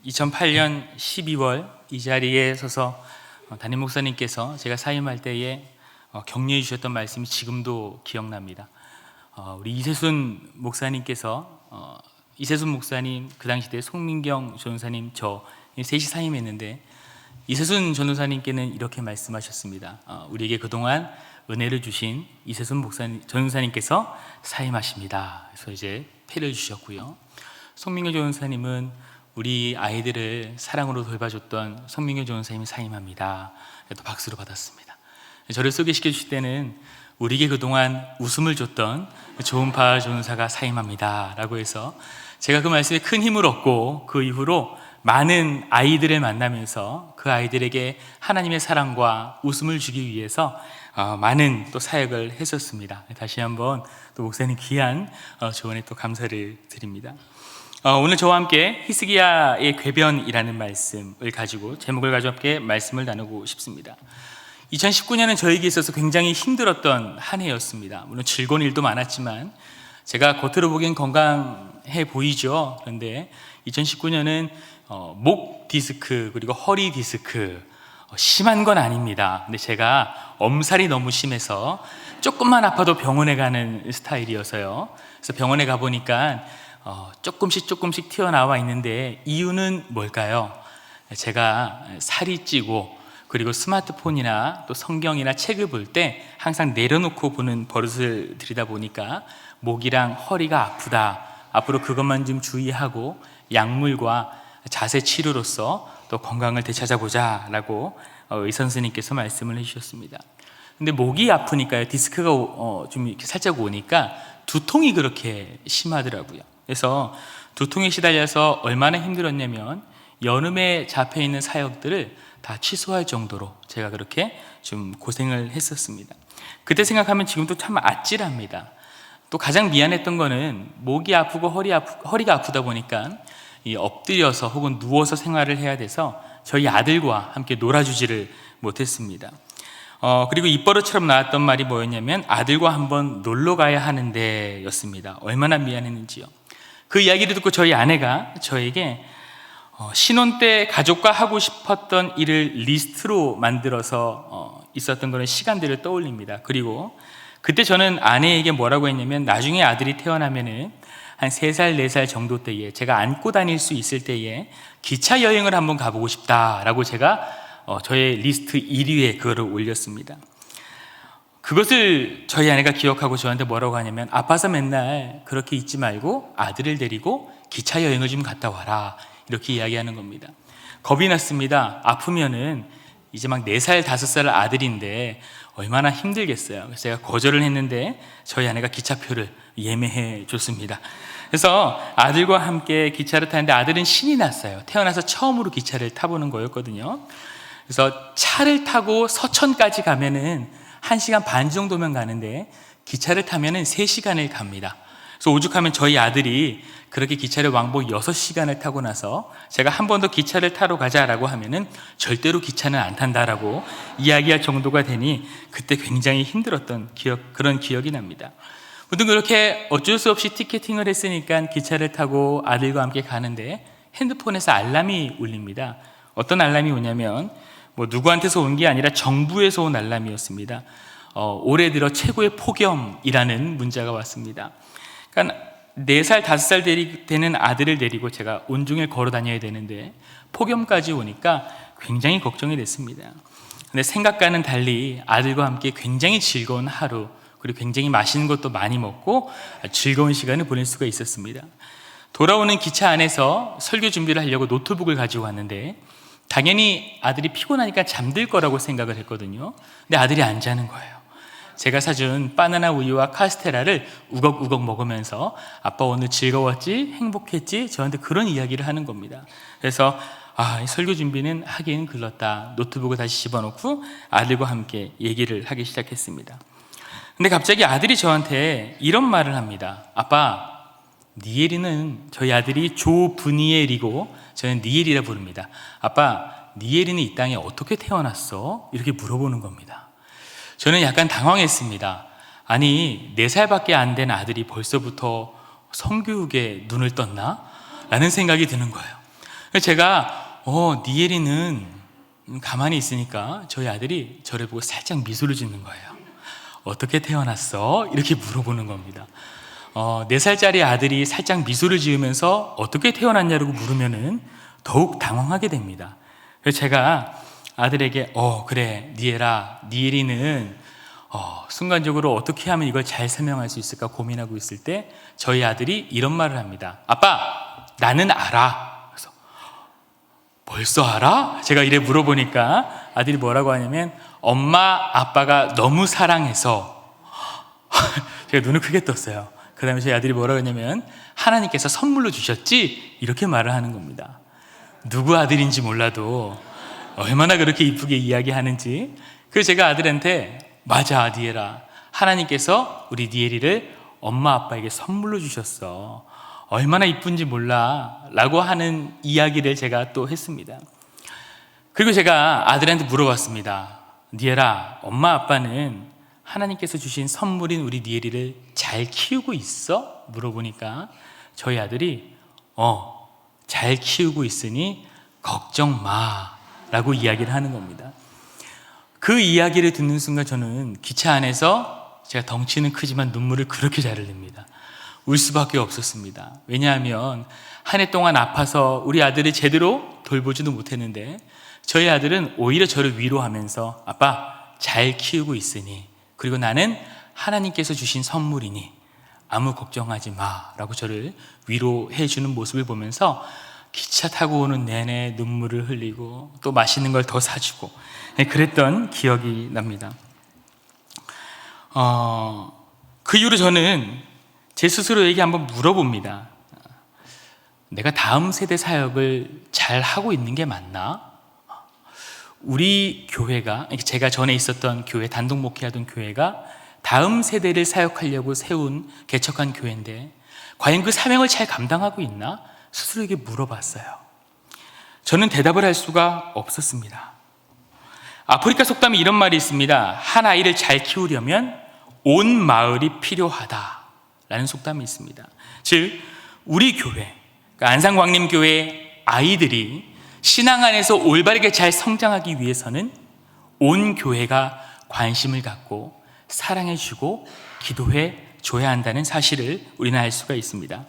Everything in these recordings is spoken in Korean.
2008년 12월 이 자리에 서서 담임 목사님께서 제가 사임할 때에 격려해 주셨던 말씀이 지금도 기억납니다. 우리 이세순 목사님께서 이세순 목사님, 그 당시 때 송민경 전도사님, 저 셋이 사임했는데 이세순 전도사님께는 이렇게 말씀하셨습니다. 우리에게 그동안 은혜를 주신 이세순 목사님, 전도사님께서 사임하십니다. 그래서 이제 패를 주셨고요. 송민경 전도사님은 우리 아이들을 사랑으로 돌봐줬던 송민경 전도사님이 사임합니다. 또 박수로 받았습니다. 저를 소개시켜 주실 때는 우리에게 그동안 웃음을 줬던 조은파 전도사가 사임합니다 라고 해서 제가 그 말씀에 큰 힘을 얻고 그 이후로 많은 아이들을 만나면서 그 아이들에게 하나님의 사랑과 웃음을 주기 위해서 많은 또 사역을 했었습니다. 다시 한번 또 목사님 귀한 조언에 또 감사를 드립니다. 오늘 저와 함께 히스기야의 궤변이라는 말씀을 가지고 제목을 가지고 함께 말씀을 나누고 싶습니다. 2019년은 저에게 있어서 굉장히 힘들었던 한 해였습니다. 물론 즐거운 일도 많았지만 제가 겉으로 보기엔 건강해 보이죠. 그런데 2019년은 목 디스크 그리고 허리 디스크 심한 건 아닙니다. 근데 제가 엄살이 너무 심해서 조금만 아파도 병원에 가는 스타일이어서요. 그래서 병원에 가보니까 조금씩 튀어나와 있는데 이유는 뭘까요? 제가 살이 찌고 그리고 스마트폰이나 또 성경이나 책을 볼 때 항상 내려놓고 보는 버릇을 들이다 보니까 목이랑 허리가 아프다. 앞으로 그것만 좀 주의하고 약물과 자세 치료로서 또 건강을 되찾아보자 라고 의사 선생님께서 말씀을 해주셨습니다. 근데 목이 아프니까요, 디스크가 좀 이렇게 살짝 오니까 두통이 그렇게 심하더라고요. 그래서 두통에 시달려서 얼마나 힘들었냐면 여름에 잡혀있는 사역들을 다 취소할 정도로 제가 그렇게 좀 고생을 했었습니다. 그때 생각하면 지금도 참 아찔합니다. 또 가장 미안했던 거는 목이 아프고 허리가 아프다 보니까 엎드려서 혹은 누워서 생활을 해야 돼서 저희 아들과 함께 놀아주지를 못했습니다. 그리고 입버릇처럼 나왔던 말이 뭐였냐면 아들과 한번 놀러 가야 하는데 였습니다. 얼마나 미안했는지요. 그 이야기를 듣고 저희 아내가 저에게 신혼 때 가족과 하고 싶었던 일을 리스트로 만들어서 있었던 그런 시간들을 떠올립니다. 그리고 그때 저는 아내에게 뭐라고 했냐면 나중에 아들이 태어나면은 한 3살, 4살 정도 때에 제가 안고 다닐 수 있을 때에 기차 여행을 한번 가보고 싶다라고 제가 저의 리스트 1위에 그거를 올렸습니다. 그것을 저희 아내가 기억하고 저한테 뭐라고 하냐면 아파서 맨날 그렇게 있지 말고 아들을 데리고 기차 여행을 좀 갔다 와라 이렇게 이야기하는 겁니다. 겁이 났습니다. 아프면은 이제 막 4살, 5살 아들인데 얼마나 힘들겠어요. 그래서 제가 거절을 했는데 저희 아내가 기차표를 예매해 줬습니다. 그래서 아들과 함께 기차를 타는데 아들은 신이 났어요. 태어나서 처음으로 기차를 타보는 거였거든요. 그래서 차를 타고 서천까지 가면은 1시간 반 정도면 가는데 기차를 타면은 3시간을 갑니다. 그래서 오죽하면 저희 아들이 그렇게 기차를 왕복 6시간을 타고 나서 제가 한 번 더 기차를 타러 가자라고 하면은 절대로 기차는 안 탄다라고 이야기할 정도가 되니 그때 굉장히 힘들었던 그런 기억이 납니다. 모든 그렇게 어쩔 수 없이 티켓팅을 했으니까 기차를 타고 아들과 함께 가는데 핸드폰에서 알람이 울립니다. 어떤 알람이 오냐면 누구한테서 온 게 아니라 정부에서 온 알람이었습니다. 올해 들어 최고의 폭염이라는 문자가 왔습니다. 그러니까 4살, 5살 되는 아들을 데리고 제가 온종일 걸어 다녀야 되는데 폭염까지 오니까 굉장히 걱정이 됐습니다. 근데 생각과는 달리 아들과 함께 굉장히 즐거운 하루 그리고 굉장히 맛있는 것도 많이 먹고 즐거운 시간을 보낼 수가 있었습니다. 돌아오는 기차 안에서 설교 준비를 하려고 노트북을 가지고 왔는데 당연히 아들이 피곤하니까 잠들 거라고 생각을 했거든요. 근데 아들이 안 자는 거예요. 제가 사준 바나나 우유와 카스테라를 우걱우걱 먹으면서 아빠 오늘 즐거웠지? 행복했지? 저한테 그런 이야기를 하는 겁니다. 그래서 설교 준비는 하긴 글렀다. 노트북을 다시 집어넣고 아들과 함께 얘기를 하기 시작했습니다. 근데 갑자기 아들이 저한테 이런 말을 합니다. 아빠, 니엘이는 저희 아들이 조브니엘이고 저는 니엘이라 부릅니다. 아빠, 니엘이는 이 땅에 어떻게 태어났어? 이렇게 물어보는 겁니다. 저는 약간 당황했습니다. 아니 4살밖에 안 된 아들이 벌써부터 성교육에 눈을 떴나? 라는 생각이 드는 거예요. 제가 니엘이는 가만히 있으니까 저희 아들이 저를 보고 살짝 미소를 짓는 거예요. 어떻게 태어났어? 이렇게 물어보는 겁니다. 4살짜리 아들이 살짝 미소를 지으면서 어떻게 태어났냐고 물으면은 더욱 당황하게 됩니다. 그래서 제가 아들에게 그래 니엘이는 순간적으로 어떻게 하면 이걸 잘 설명할 수 있을까 고민하고 있을 때 저희 아들이 이런 말을 합니다. 아빠, 나는 알아. 그래서 벌써 알아? 제가 이래 물어보니까 아들이 뭐라고 하냐면 엄마 아빠가 너무 사랑해서 제가 눈을 크게 떴어요. 그 다음에 저희 아들이 뭐라고 했냐면 하나님께서 선물로 주셨지? 이렇게 말을 하는 겁니다. 누구 아들인지 몰라도 얼마나 그렇게 이쁘게 이야기하는지. 그래서 제가 아들한테 맞아 니엘아, 하나님께서 우리 니엘이를 엄마 아빠에게 선물로 주셨어. 얼마나 이쁜지 몰라 라고 하는 이야기를 제가 또 했습니다. 그리고 제가 아들한테 물어봤습니다. 니엘아, 엄마 아빠는 하나님께서 주신 선물인 우리 니엘이를 잘 키우고 있어? 물어보니까 저희 아들이 잘 키우고 있으니 걱정 마 라고 이야기를 하는 겁니다. 그 이야기를 듣는 순간 저는 기차 안에서 제가 덩치는 크지만 눈물을 그렇게 잘 흘립니다. 울 수밖에 없었습니다. 왜냐하면 한 해 동안 아파서 우리 아들을 제대로 돌보지도 못했는데 저희 아들은 오히려 저를 위로하면서 아빠 잘 키우고 있으니, 그리고 나는 하나님께서 주신 선물이니 아무 걱정하지 마 라고 저를 위로해 주는 모습을 보면서 기차 타고 오는 내내 눈물을 흘리고 또 맛있는 걸 더 사주고 그랬던 기억이 납니다. 그 이후로 저는 제 스스로에게 한번 물어봅니다. 내가 다음 세대 사역을 잘 하고 있는 게 맞나? 우리 교회가, 제가 전에 있었던 교회, 단독 목회하던 교회가 다음 세대를 사역하려고 개척한 교회인데 과연 그 사명을 잘 감당하고 있나? 스스로에게 물어봤어요. 저는 대답을 할 수가 없었습니다. 아프리카 속담에 이런 말이 있습니다. 한 아이를 잘 키우려면 온 마을이 필요하다라는 속담이 있습니다. 즉 우리 교회, 그러니까 안산광림교회 아이들이 신앙 안에서 올바르게 잘 성장하기 위해서는 온 교회가 관심을 갖고 사랑해주고 기도해 줘야 한다는 사실을 우리는 알 수가 있습니다.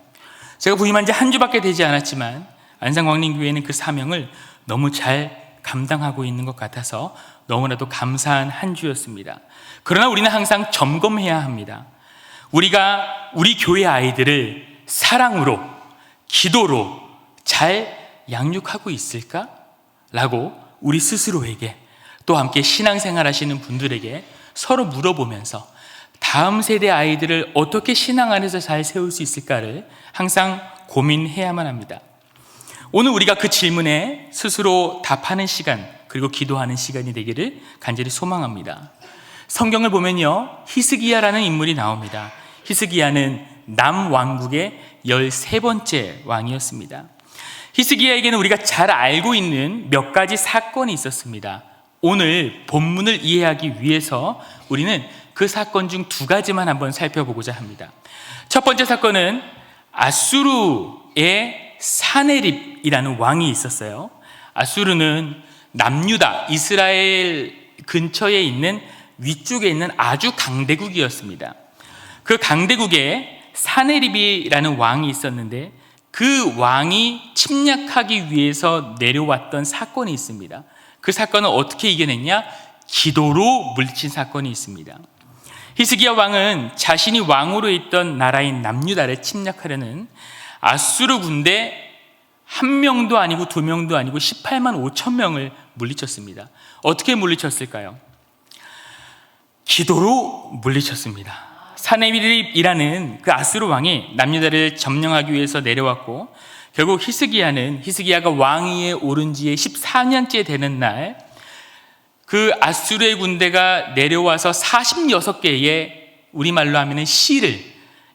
제가 부임한 지 한 주밖에 되지 않았지만 안산광림교회는 그 사명을 너무 잘 감당하고 있는 것 같아서 너무나도 감사한 한 주였습니다. 그러나 우리는 항상 점검해야 합니다. 우리가 우리 교회 아이들을 사랑으로, 기도로 잘 양육하고 있을까? 라고 우리 스스로에게 또 함께 신앙생활 하시는 분들에게 서로 물어보면서 다음 세대 아이들을 어떻게 신앙 안에서 잘 세울 수 있을까를 항상 고민해야만 합니다. 오늘 우리가 그 질문에 스스로 답하는 시간, 그리고 기도하는 시간이 되기를 간절히 소망합니다. 성경을 보면요, 히스기야라는 인물이 나옵니다. 히스기야는 남왕국의 13번째 왕이었습니다. 히스기야에게는 우리가 잘 알고 있는 몇 가지 사건이 있었습니다. 오늘 본문을 이해하기 위해서 우리는 그 사건 중 2가지만 한번 살펴보고자 합니다. 첫 번째 사건은 아수르의 사네립이라는 왕이 있었어요. 아수르는 남유다, 이스라엘 근처에 있는 위쪽에 있는 아주 강대국이었습니다. 그 강대국에 사네립이라는 왕이 있었는데 그 왕이 침략하기 위해서 내려왔던 사건이 있습니다. 그 사건을 어떻게 이겨냈냐? 기도로 물리친 사건이 있습니다. 히스기야 왕은 자신이 왕으로 있던 나라인 남유다를 침략하려는 아수르 군대 1명도 아니고 2명도 아니고 18만 5천 명을 물리쳤습니다. 어떻게 물리쳤을까요? 기도로 물리쳤습니다. 사네립이라는 그 아수르 왕이 남유다를 점령하기 위해서 내려왔고 결국 히스기야가 왕위에 오른 지에 14년째 되는 날 그 아수르의 군대가 내려와서 46개의 우리말로 하면 시를,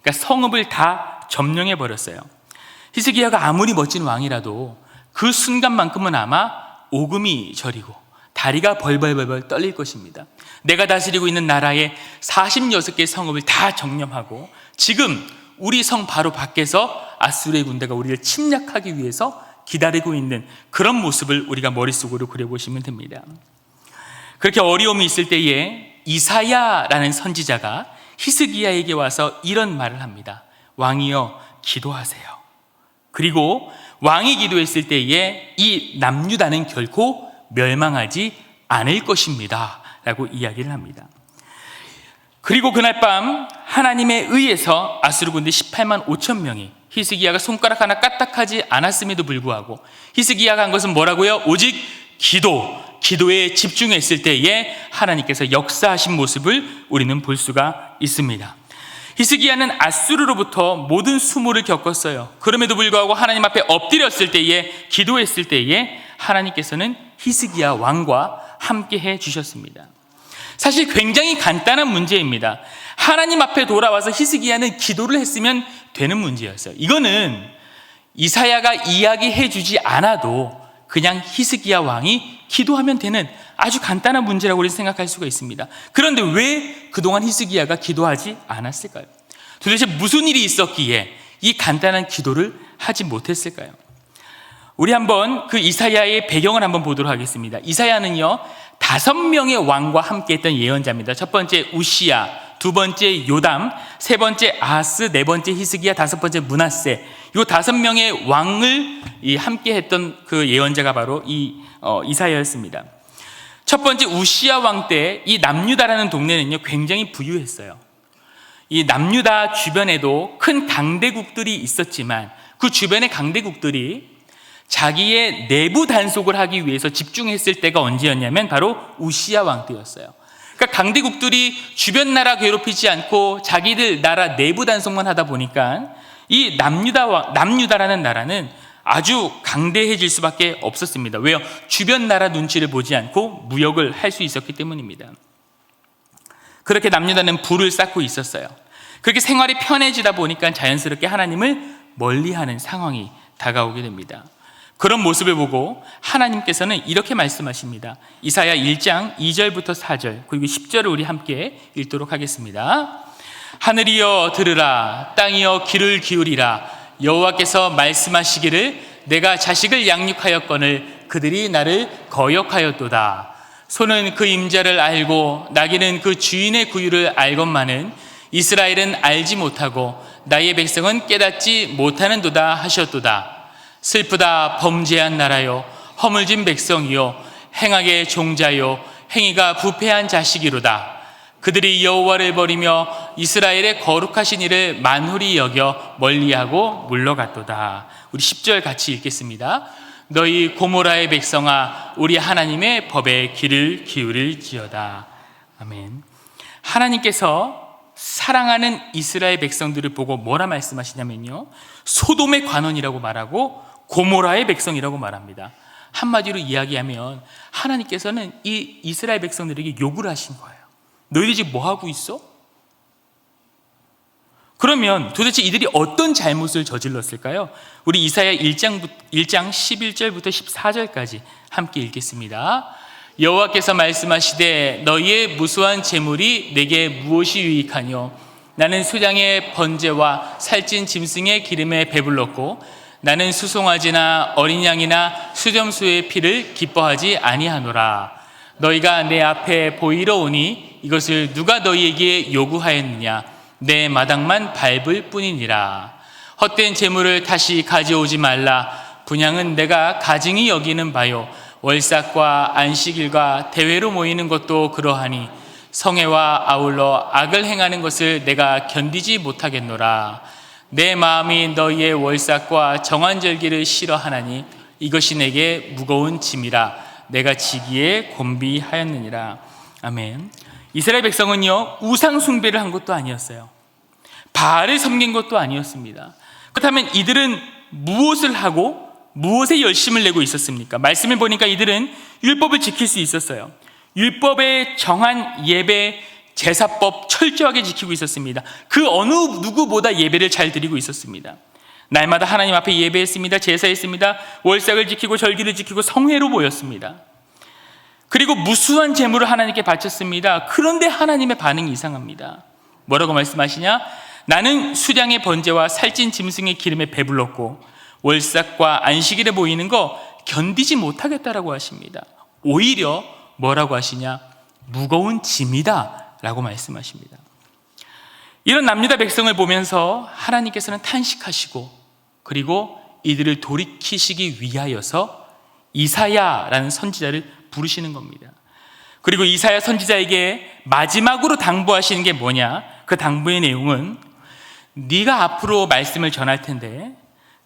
그러니까 성읍을 다 점령해 버렸어요. 히스기야가 아무리 멋진 왕이라도 그 순간만큼은 아마 오금이 저리고 다리가 벌벌벌 떨릴 것입니다. 내가 다스리고 있는 나라의 46개의 성읍을 다 점령하고 지금 우리 성 바로 밖에서 아수르의 군대가 우리를 침략하기 위해서 기다리고 있는 그런 모습을 우리가 머릿속으로 그려보시면 됩니다. 그렇게 어려움이 있을 때에 이사야라는 선지자가 히스기야에게 와서 이런 말을 합니다. 왕이여 기도하세요. 그리고 왕이 기도했을 때에 이 남유다는 결코 멸망하지 않을 것입니다 라고 이야기를 합니다. 그리고 그날 밤 하나님에 의해서 아수르 군대 18만 5천 명이 히스기야가 손가락 하나 까딱하지 않았음에도 불구하고 히스기야가 한 것은 뭐라고요? 오직 기도에 집중했을 때에 하나님께서 역사하신 모습을 우리는 볼 수가 있습니다. 히스기야는 아수르로부터 모든 수모를 겪었어요. 그럼에도 불구하고 하나님 앞에 엎드렸을 때에, 기도했을 때에 하나님께서는 히스기야 왕과 함께 해 주셨습니다. 사실 굉장히 간단한 문제입니다. 하나님 앞에 돌아와서 히스기야는 기도를 했으면 되는 문제였어요. 이거는 이사야가 이야기해 주지 않아도 그냥 히스기야 왕이 기도하면 되는 아주 간단한 문제라고 우리는 생각할 수가 있습니다. 그런데 왜 그동안 히스기야가 기도하지 않았을까요? 도대체 무슨 일이 있었기에 이 간단한 기도를 하지 못했을까요? 우리 한번 그 이사야의 배경을 한번 보도록 하겠습니다. 이사야는요 5명의 왕과 함께 했던 예언자입니다. 첫 번째 우시야, 두 번째 요담, 세 번째 아하스, 네 번째 히스기야, 다섯 번째 므낫세. 이 5명의 왕을 함께 했던 그 예언자가 바로 이사야였습니다. 첫 번째 우시야 왕 때 이 남유다라는 동네는요 굉장히 부유했어요. 이 남유다 주변에도 큰 강대국들이 있었지만 그 주변의 강대국들이 자기의 내부 단속을 하기 위해서 집중했을 때가 언제였냐면 바로 우시야 왕 때였어요. 그러니까 강대국들이 주변 나라 괴롭히지 않고 자기들 나라 내부 단속만 하다 보니까 이 남유다라는 나라는 아주 강대해질 수밖에 없었습니다. 왜요? 주변 나라 눈치를 보지 않고 무역을 할 수 있었기 때문입니다. 그렇게 남유다는 부를 쌓고 있었어요. 그렇게 생활이 편해지다 보니까 자연스럽게 하나님을 멀리하는 상황이 다가오게 됩니다. 그런 모습을 보고 하나님께서는 이렇게 말씀하십니다. 이사야 1장 2절부터 4절 그리고 10절을 우리 함께 읽도록 하겠습니다. 하늘이여 들으라, 땅이여 귀를 기울이라. 여호와께서 말씀하시기를 내가 자식을 양육하였거늘 그들이 나를 거역하였도다. 소는 그 임자를 알고 나귀는 그 주인의 구유를 알건만은 이스라엘은 알지 못하고 나의 백성은 깨닫지 못하는도다 하셨도다. 슬프다 범죄한 나라요, 허물진 백성이요, 행악의 종자요, 행위가 부패한 자식이로다. 그들이 여호와를 버리며 이스라엘의 거룩하신 이를 만홀히 여겨 멀리하고 물러갔도다. 우리 10절 같이 읽겠습니다. 너희 고모라의 백성아, 우리 하나님의 법에 귀를 기울일지어다. 아멘. 하나님께서 사랑하는 이스라엘 백성들을 보고 뭐라 말씀하시냐면요, 소돔의 관원이라고 말하고 고모라의 백성이라고 말합니다. 한마디로 이야기하면 하나님께서는 이 이스라엘 백성들에게 욕을 하신 거예요. 너희들 지금 뭐 하고 있어? 그러면 도대체 이들이 어떤 잘못을 저질렀을까요? 우리 이사야 1장 11절부터 14절까지 함께 읽겠습니다. 여호와께서 말씀하시되 너희의 무수한 재물이 내게 무엇이 유익하뇨? 나는 수량의 번제와 살찐 짐승의 기름에 배불렀고 나는 수송아지나 어린 양이나 수점수의 피를 기뻐하지 아니하노라. 너희가 내 앞에 보이러 오니 이것을 누가 너희에게 요구하였느냐? 내 마당만 밟을 뿐이니라. 헛된 재물을 다시 가져오지 말라. 분향은 내가 가증히 여기는 바요. 월삭과 안식일과 대회로 모이는 것도 그러하니 성회와 아울러 악을 행하는 것을 내가 견디지 못하겠노라. 내 마음이 너희의 월삭과 정한절기를 싫어하나니 이것이 내게 무거운 짐이라. 내가 지기에 곤비하였느니라. 아멘. 이스라엘 백성은요 우상 숭배를 한 것도 아니었어요. 바알을 섬긴 것도 아니었습니다. 그렇다면 이들은 무엇을 하고 무엇에 열심을 내고 있었습니까? 말씀을 보니까 이들은 율법을 지킬 수 있었어요. 율법에 정한 예배, 제사법 철저하게 지키고 있었습니다. 그 어느 누구보다 예배를 잘 드리고 있었습니다. 날마다 하나님 앞에 예배했습니다. 제사했습니다. 월삭을 지키고 절기를 지키고 성회로 모였습니다. 그리고 무수한 제물을 하나님께 바쳤습니다. 그런데 하나님의 반응이 이상합니다. 뭐라고 말씀하시냐? 나는 수량의 번제와 살찐 짐승의 기름에 배불렀고 월삭과 안식일에 모이는 거 견디지 못하겠다라고 하십니다. 오히려 뭐라고 하시냐? 무거운 짐이다 라고 말씀하십니다. 이런 남유다 백성을 보면서 하나님께서는 탄식하시고 그리고 이들을 돌이키시기 위하여서 이사야라는 선지자를 부르시는 겁니다. 그리고 이사야 선지자에게 마지막으로 당부하시는 게 뭐냐? 그 당부의 내용은 네가 앞으로 말씀을 전할 텐데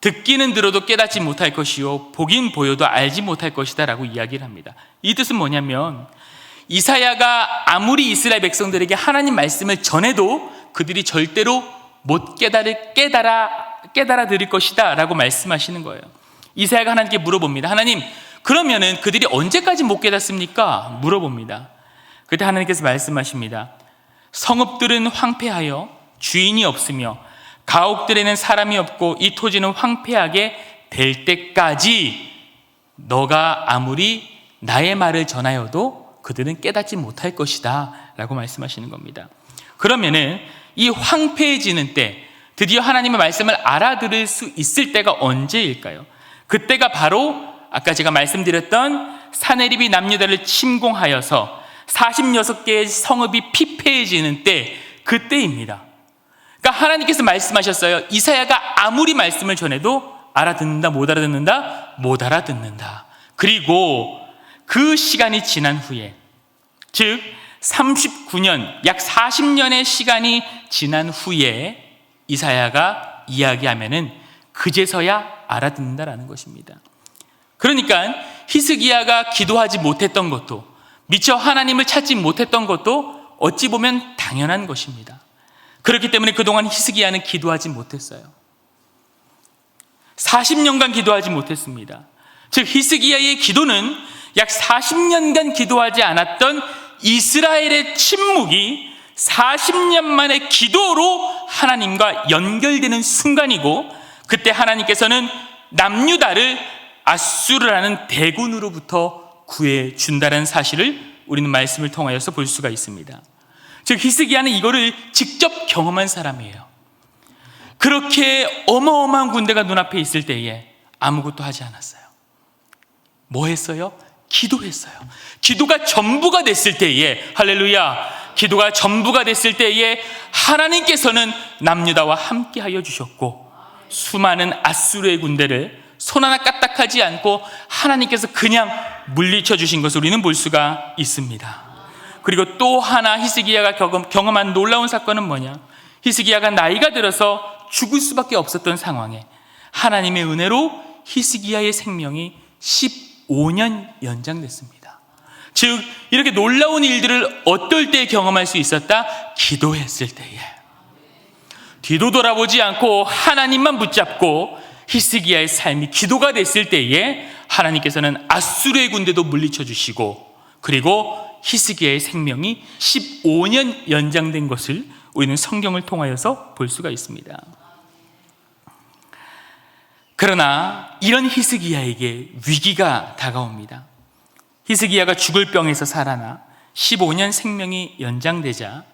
듣기는 들어도 깨닫지 못할 것이요 보긴 보여도 알지 못할 것이다 라고 이야기를 합니다. 이 뜻은 뭐냐면 이사야가 아무리 이스라엘 백성들에게 하나님 말씀을 전해도 그들이 절대로 못 깨달아 들을 것이다 라고 말씀하시는 거예요. 이사야가 하나님께 물어봅니다. 하나님, 그러면은 그들이 언제까지 못 깨닫습니까? 물어봅니다. 그때 하나님께서 말씀하십니다. 성읍들은 황폐하여 주인이 없으며 가옥들에는 사람이 없고 이 토지는 황폐하게 될 때까지 너가 아무리 나의 말을 전하여도 그들은 깨닫지 못할 것이다 라고 말씀하시는 겁니다. 그러면은 이 황폐해지는 때, 드디어 하나님의 말씀을 알아들을 수 있을 때가 언제일까요? 그때가 바로 아까 제가 말씀드렸던 사내립이 남유다를 침공하여서 46개의 성읍이 피폐해지는 때, 그때입니다. 그러니까 하나님께서 말씀하셨어요. 이사야가 아무리 말씀을 전해도 알아듣는다, 못 알아듣는다, 못 알아듣는다. 그리고 그 시간이 지난 후에, 즉 39년, 약 40년의 시간이 지난 후에 이사야가 이야기하면은 그제서야 알아듣는다라는 것입니다. 그러니까 히스기야가 기도하지 못했던 것도, 미처 하나님을 찾지 못했던 것도 어찌 보면 당연한 것입니다. 그렇기 때문에 그동안 히스기야는 기도하지 못했어요. 40년간 기도하지 못했습니다. 즉 히스기야의 기도는 약 40년간 기도하지 않았던 이스라엘의 침묵이 40년 만에 기도로 하나님과 연결되는 순간이고, 그때 하나님께서는 남유다를 아수르라는 대군으로부터 구해준다는 사실을 우리는 말씀을 통하여서 볼 수가 있습니다. 즉 히스기야는 이거를 직접 경험한 사람이에요. 그렇게 어마어마한 군대가 눈앞에 있을 때에 아무것도 하지 않았어요. 뭐 했어요? 기도했어요. 기도가 전부가 됐을 때에, 할렐루야, 기도가 전부가 됐을 때에 하나님께서는 남유다와 함께하여 주셨고, 수많은 아수르의 군대를 손 하나 까딱하지 않고 하나님께서 그냥 물리쳐 주신 것을 우리는 볼 수가 있습니다. 그리고 또 하나 히스기야가 경험한 놀라운 사건은 뭐냐? 히스기야가 나이가 들어서 죽을 수밖에 없었던 상황에 하나님의 은혜로 히스기야의 생명이 15년 연장됐습니다. 즉 이렇게 놀라운 일들을 어떨 때 경험할 수 있었다? 기도했을 때에. 뒤도 돌아보지 않고 하나님만 붙잡고 히스기야의 삶이 기도가 됐을 때에 하나님께서는 아수르의 군대도 물리쳐 주시고, 그리고 히스기야의 생명이 15년 연장된 것을 우리는 성경을 통하여서 볼 수가 있습니다. 그러나 이런 히스기야에게 위기가 다가옵니다. 히스기야가 죽을 병에서 살아나 15년 생명이 연장되자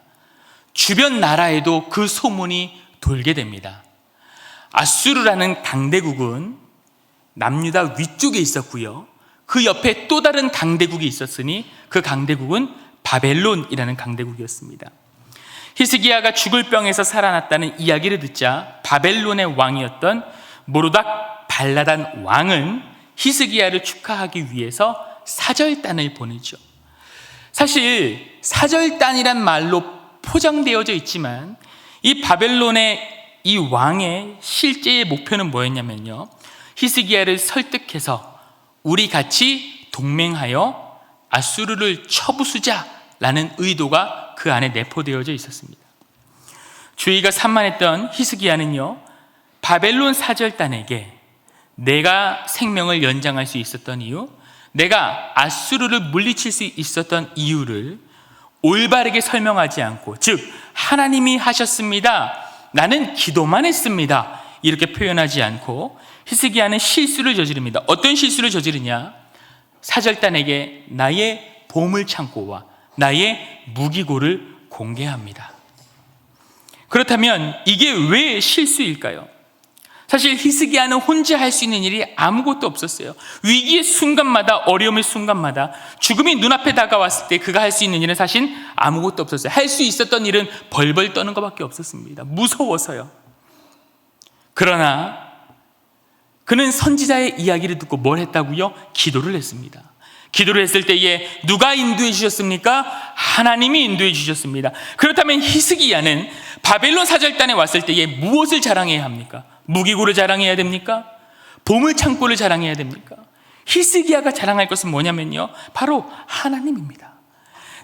주변 나라에도 그 소문이 돌게 됩니다. 아수르라는 강대국은 남유다 위쪽에 있었고요, 그 옆에 또 다른 강대국이 있었으니 그 강대국은 바벨론이라는 강대국이었습니다. 히스기야가 죽을 병에서 살아났다는 이야기를 듣자 바벨론의 왕이었던 모르닥 발라단 왕은 히스기야를 축하하기 위해서 사절단을 보내죠. 사실 사절단이란 말로 포장되어져 있지만 이 바벨론의 이 왕의 실제의 목표는 뭐였냐면요, 히스기야를 설득해서 우리 같이 동맹하여 아수르를 쳐부수자라는 의도가 그 안에 내포되어져 있었습니다. 주의가 산만했던 히스기야는요, 바벨론 사절단에게 내가 생명을 연장할 수 있었던 이유, 내가 아수르를 물리칠 수 있었던 이유를 올바르게 설명하지 않고, 즉 하나님이 하셨습니다, 나는 기도만 했습니다, 이렇게 표현하지 않고 히스기야는 실수를 저지릅니다. 어떤 실수를 저지르냐? 사절단에게 나의 보물창고와 나의 무기고를 공개합니다. 그렇다면 이게 왜 실수일까요? 사실 히스기야는 혼자 할 수 있는 일이 아무것도 없었어요. 위기의 순간마다, 어려움의 순간마다, 죽음이 눈앞에 다가왔을 때 그가 할 수 있는 일은 사실 아무것도 없었어요. 할 수 있었던 일은 벌벌 떠는 것밖에 없었습니다. 무서워서요. 그러나 그는 선지자의 이야기를 듣고 뭘 했다고요? 기도를 했습니다. 기도를 했을 때에 누가 인도해 주셨습니까? 하나님이 인도해 주셨습니다. 그렇다면 히스기야는 바벨론 사절단에 왔을 때에 무엇을 자랑해야 합니까? 무기고를 자랑해야 됩니까? 보물창고를 자랑해야 됩니까? 히스기야가 자랑할 것은 뭐냐면요, 바로 하나님입니다.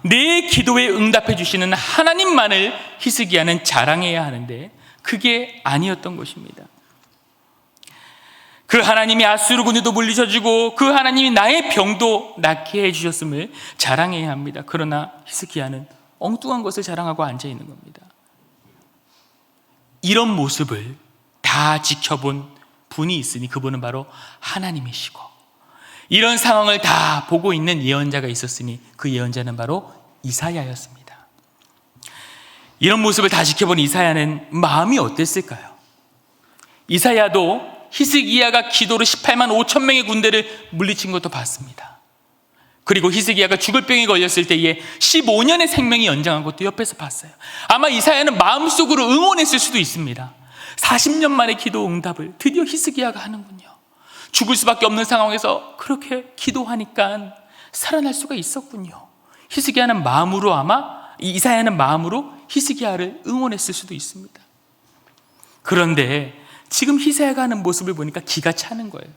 내 기도에 응답해 주시는 하나님만을 히스기야는 자랑해야 하는데 그게 아니었던 것입니다. 그 하나님이 아수르 군대도 물리쳐주고 그 하나님이 나의 병도 낫게 해주셨음을 자랑해야 합니다. 그러나 히스기야는 엉뚱한 것을 자랑하고 앉아있는 겁니다. 이런 모습을 다 지켜본 분이 있으니 그분은 바로 하나님이시고, 이런 상황을 다 보고 있는 예언자가 있었으니 그 예언자는 바로 이사야였습니다. 이런 모습을 다 지켜본 이사야는 마음이 어땠을까요? 이사야도 히스기야가 기도로 18만 5천 명의 군대를 물리친 것도 봤습니다. 그리고 히스기야가 죽을 병에 걸렸을 때에 15년의 생명이 연장한 것도 옆에서 봤어요. 아마 이사야는 마음속으로 응원했을 수도 있습니다. 40년 만에 기도 응답을 드디어 히스기야가 하는군요. 죽을 수밖에 없는 상황에서 그렇게 기도하니까 살아날 수가 있었군요. 히스기야는 마음으로, 아마 이사야는 마음으로 히스기야를 응원했을 수도 있습니다. 그런데 지금 히스기야가 하는 모습을 보니까 기가 차는 거예요.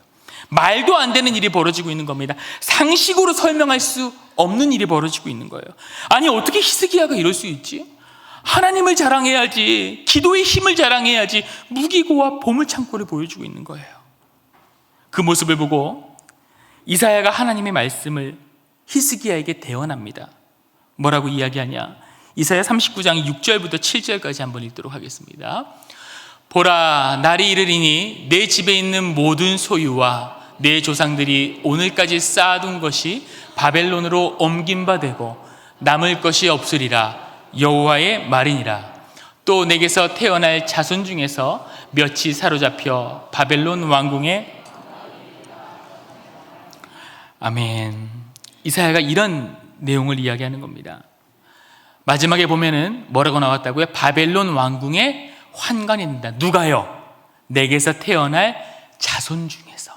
말도 안 되는 일이 벌어지고 있는 겁니다. 상식으로 설명할 수 없는 일이 벌어지고 있는 거예요. 아니, 어떻게 히스기야가 이럴 수 있지? 하나님을 자랑해야지, 기도의 힘을 자랑해야지 무기고와 보물창고를 보여주고 있는 거예요. 그 모습을 보고 이사야가 하나님의 말씀을 히스기야에게 대언합니다. 뭐라고 이야기하냐? 이사야 39장 6절부터 7절까지 한번 읽도록 하겠습니다. 보라, 날이 이르리니 내 집에 있는 모든 소유와 내 조상들이 오늘까지 쌓아둔 것이 바벨론으로 옮긴 바 되고 남을 것이 없으리라. 여호와의 말이니라. 또 내게서 태어날 자손 중에서 몇이 사로잡혀 바벨론 왕궁에. 아멘. 이사야가 이런 내용을 이야기하는 겁니다. 마지막에 보면은 뭐라고 나왔다고요? 바벨론 왕궁에 환관이 된다. 누가요? 내게서 태어날 자손 중에서.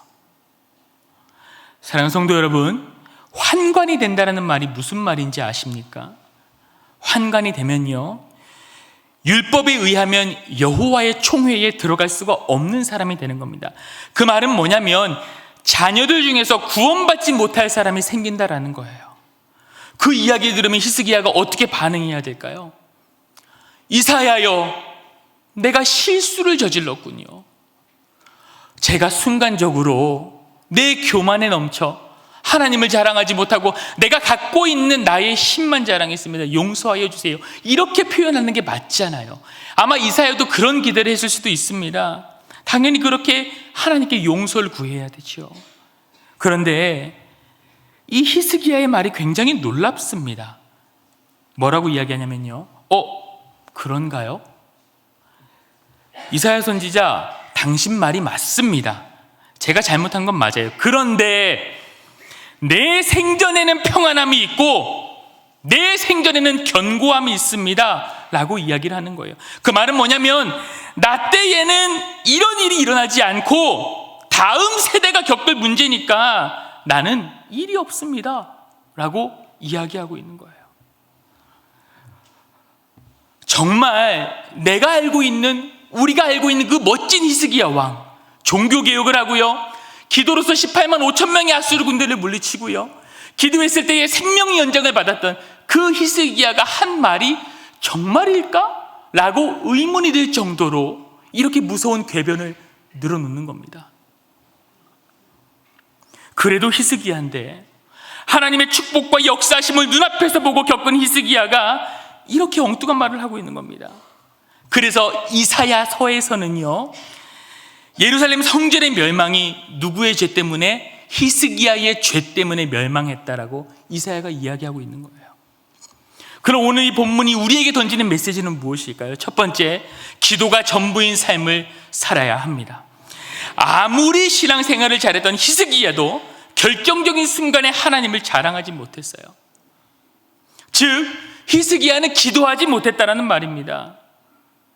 사랑하는 성도 여러분, 환관이 된다는 말이 무슨 말인지 아십니까? 환관이 되면요, 율법에 의하면 여호와의 총회에 들어갈 수가 없는 사람이 되는 겁니다. 그 말은 뭐냐면 자녀들 중에서 구원받지 못할 사람이 생긴다라는 거예요. 그 이야기 들으면 히스기야가 어떻게 반응해야 될까요? 이사야여, 내가 실수를 저질렀군요. 제가 순간적으로 내 교만에 넘쳐 하나님을 자랑하지 못하고 내가 갖고 있는 나의 힘만 자랑했습니다. 용서하여 주세요. 이렇게 표현하는 게 맞잖아요. 아마 이사야도 그런 기대를 했을 수도 있습니다. 당연히 그렇게 하나님께 용서를 구해야 되죠. 그런데 이 히스기야의 말이 굉장히 놀랍습니다. 뭐라고 이야기하냐면요, 그런가요? 이사야 선지자, 당신 말이 맞습니다. 제가 잘못한 건 맞아요. 그런데 내 생전에는 평안함이 있고 내 생전에는 견고함이 있습니다 라고 이야기를 하는 거예요. 그 말은 뭐냐면 나 때에는 이런 일이 일어나지 않고 다음 세대가 겪을 문제니까 나는 일이 없습니다 라고 이야기하고 있는 거예요. 정말 내가 알고 있는, 우리가 알고 있는 그 멋진 히스기야 왕, 종교개혁을 하고요, 기도로서 18만 5천 명의 아수르 군대를 물리치고요, 기도했을 때에 생명의 연장을 받았던 그 히스기야가 한 말이 정말일까? 라고 의문이 들 정도로 이렇게 무서운 궤변을 늘어놓는 겁니다. 그래도 히스기야인데 하나님의 축복과 역사심을 눈앞에서 보고 겪은 히스기야가 이렇게 엉뚱한 말을 하고 있는 겁니다. 그래서 이사야서에서는요, 예루살렘 성전의 멸망이 누구의 죄 때문에? 히스기야의 죄 때문에 멸망했다라고 이사야가 이야기하고 있는 거예요. 그럼 오늘 이 본문이 우리에게 던지는 메시지는 무엇일까요? 첫 번째, 기도가 전부인 삶을 살아야 합니다. 아무리 신앙생활을 잘했던 히스기야도 결정적인 순간에 하나님을 자랑하지 못했어요. 즉 히스기야는 기도하지 못했다는 말입니다.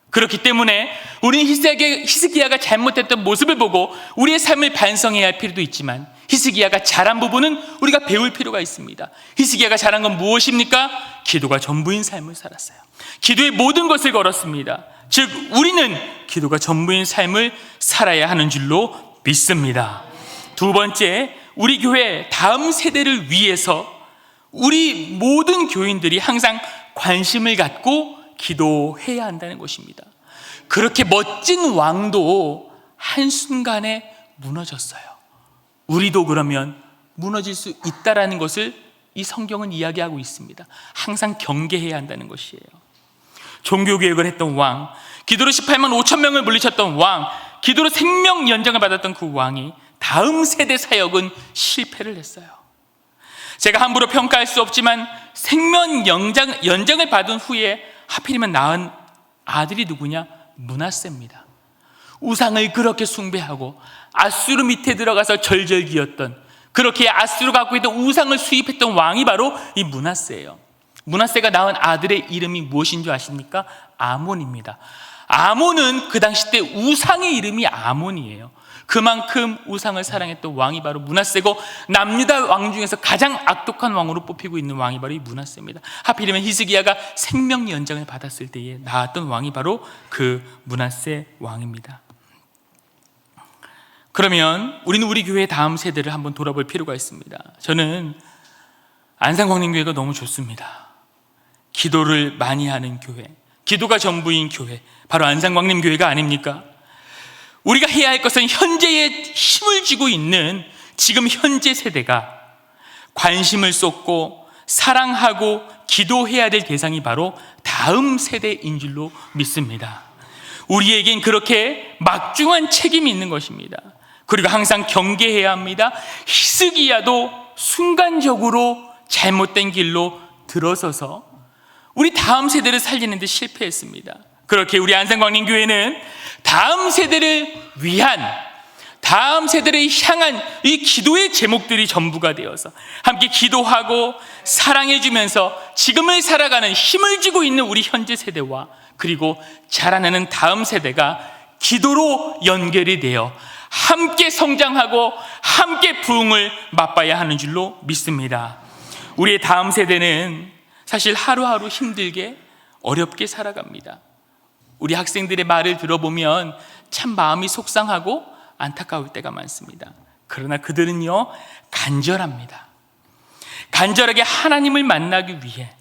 그렇기 때문에 우리는 히스기야가 잘못했던 모습을 보고 우리의 삶을 반성해야 할 필요도 있지만, 히스기야가 잘한 부분은 우리가 배울 필요가 있습니다. 히스기야가 잘한 건 무엇입니까? 기도가 전부인 삶을 살았어요. 기도의 모든 것을 걸었습니다. 즉 우리는 기도가 전부인 삶을 살아야 하는 줄로 믿습니다. 두 번째, 우리 교회 다음 세대를 위해서 우리 모든 교인들이 항상 관심을 갖고 기도해야 한다는 것입니다. 그렇게 멋진 왕도 한순간에 무너졌어요. 우리도 그러면 무너질 수 있다라는 것을 이 성경은 이야기하고 있습니다. 항상 경계해야 한다는 것이에요. 종교개혁을 했던 왕, 기도로 18만 5천 명을 물리쳤던 왕, 기도로 생명 연장을 받았던 그 왕이 다음 세대 사역은 실패를 했어요. 제가 함부로 평가할 수 없지만 생명 연장을 받은 후에 하필이면 낳은 아들이 누구냐? 므낫세입니다. 우상을 그렇게 숭배하고 아수르 밑에 들어가서 절절기었던, 그렇게 아수르가 갖고 있던 우상을 수입했던 왕이 바로 이 므낫세예요. 므낫세가 낳은 아들의 이름이 무엇인 줄 아십니까? 아몬입니다. 아몬은 그 당시 때 우상의 이름이 아몬이에요. 그만큼 우상을 사랑했던 왕이 바로 므낫세고, 남유다 왕 중에서 가장 악독한 왕으로 뽑히고 있는 왕이 바로 이 므낫세입니다. 하필이면 히스기야가 생명 연장을 받았을 때에 낳았던 왕이 바로 그 므낫세 왕입니다. 그러면 우리는 우리 교회의 다음 세대를 한번 돌아볼 필요가 있습니다. 저는 안산광림교회가 너무 좋습니다. 기도를 많이 하는 교회, 기도가 전부인 교회, 바로 안산광림교회가 아닙니까? 우리가 해야 할 것은 현재에 힘을 쥐고 있는 지금 현재 세대가 관심을 쏟고 사랑하고 기도해야 될 대상이 바로 다음 세대인 줄로 믿습니다. 우리에겐 그렇게 막중한 책임이 있는 것입니다. 그리고 항상 경계해야 합니다. 히스기야도 순간적으로 잘못된 길로 들어서서 우리 다음 세대를 살리는 데 실패했습니다. 그렇게 우리 안산광림교회는 다음 세대를 위한, 다음 세대를 향한 이 기도의 제목들이 전부가 되어서 함께 기도하고 사랑해주면서 지금을 살아가는 힘을 쥐고 있는 우리 현재 세대와 그리고 자라나는 다음 세대가 기도로 연결이 되어 함께 성장하고 함께 부흥을 맛봐야 하는 줄로 믿습니다. 우리의 다음 세대는 사실 하루하루 힘들게 어렵게 살아갑니다. 우리 학생들의 말을 들어보면 참 마음이 속상하고 안타까울 때가 많습니다. 그러나 그들은요, 간절합니다. 간절하게 하나님을 만나기 위해,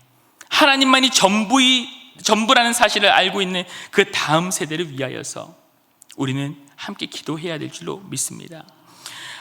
하나님만이 전부라는 사실을 알고 있는 그 다음 세대를 위하여서 우리는 함께 기도해야 될 줄로 믿습니다.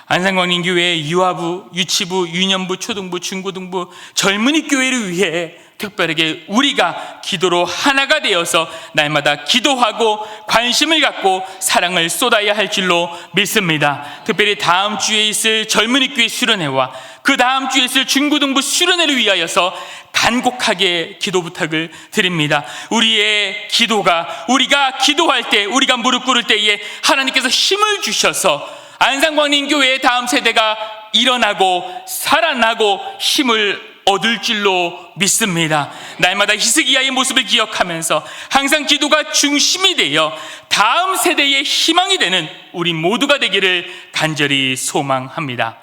안산광림교회 유아부, 유치부, 유년부, 초등부, 중고등부, 젊은이 교회를 위해 특별하게 우리가 기도로 하나가 되어서 날마다 기도하고 관심을 갖고 사랑을 쏟아야 할 줄로 믿습니다. 특별히 다음 주에 있을 젊은이 교회 수련회와 그 다음 주에 있을 중고등부 수련회를 위하여서 간곡하게 기도 부탁을 드립니다. 우리의 기도가, 우리가 기도할 때, 우리가 무릎 꿇을 때에 하나님께서 힘을 주셔서 안산광림교회의 다음 세대가 일어나고 살아나고 힘을 얻을 줄로 믿습니다. 날마다 히스기야의 모습을 기억하면서 항상 기도가 중심이 되어 다음 세대의 희망이 되는 우리 모두가 되기를 간절히 소망합니다.